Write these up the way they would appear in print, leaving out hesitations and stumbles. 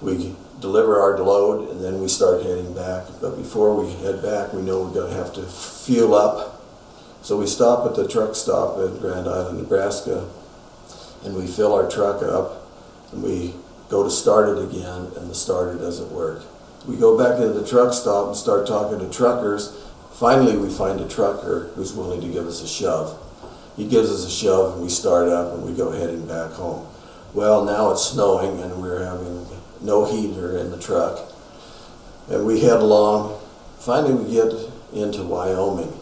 We deliver our load and then we start heading back. But before we head back, we know we're going to have to fuel up. So we stop at the truck stop in Grand Island, Nebraska, and we fill our truck up, and we go to start it again, and the starter doesn't work. We go back into the truck stop and start talking to truckers. Finally, we find a trucker who's willing to give us a shove. He gives us a shove, and we start up, and we go heading back home. Well, now it's snowing, and we're having no heater in the truck, and we head along. Finally, we get into Wyoming,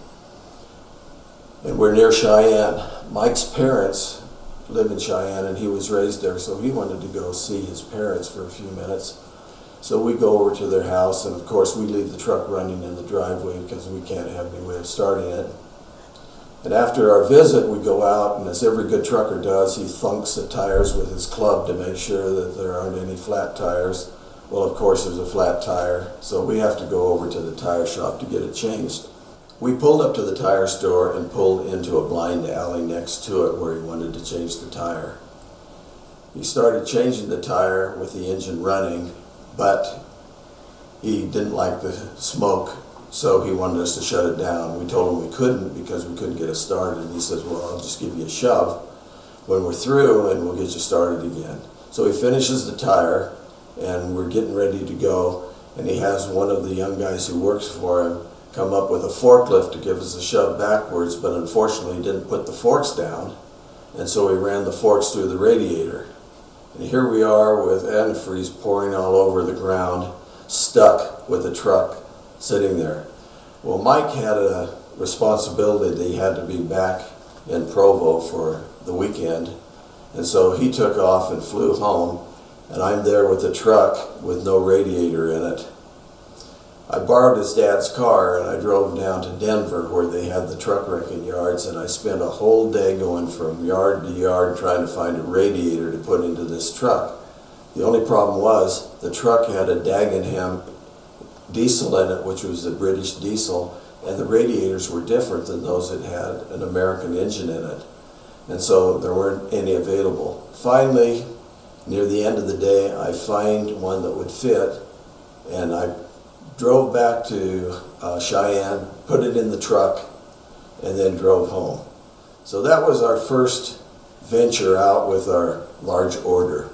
and we're near Cheyenne. Mike's parents live in Cheyenne, and he was raised there, so he wanted to go see his parents for a few minutes. So we go over to their house, and of course we leave the truck running in the driveway because we can't have any way of starting it. And after our visit, we go out, and as every good trucker does, he thunks the tires with his club to make sure that there aren't any flat tires. Well, of course there's a flat tire, so we have to go over to the tire shop to get it changed. We pulled up to the tire store and pulled into a blind alley next to it where he wanted to change the tire. He started changing the tire with the engine running, but he didn't like the smoke, so he wanted us to shut it down. We told him we couldn't because we couldn't get it started, and he says, well, I'll just give you a shove when we're through and we'll get you started again. So he finishes the tire, and we're getting ready to go, and he has one of the young guys who works for him come up with a forklift to give us a shove backwards, but unfortunately he didn't put the forks down, and so he ran the forks through the radiator. And here we are with antifreeze pouring all over the ground, stuck with the truck sitting there. Well, Mike had a responsibility that he had to be back in Provo for the weekend, and so he took off and flew home, and I'm there with the truck with no radiator in it. I borrowed his dad's car, and I drove down to Denver where they had the truck wrecking yards, and I spent a whole day going from yard to yard trying to find a radiator to put into this truck. The only problem was the truck had a Dagenham diesel in it, which was the British diesel, and the radiators were different than those that had an American engine in it, and so there weren't any available. Finally, near the end of the day, I find one that would fit, and I drove back to Cheyenne, put it in the truck, and then drove home. So that was our first venture out with our large order.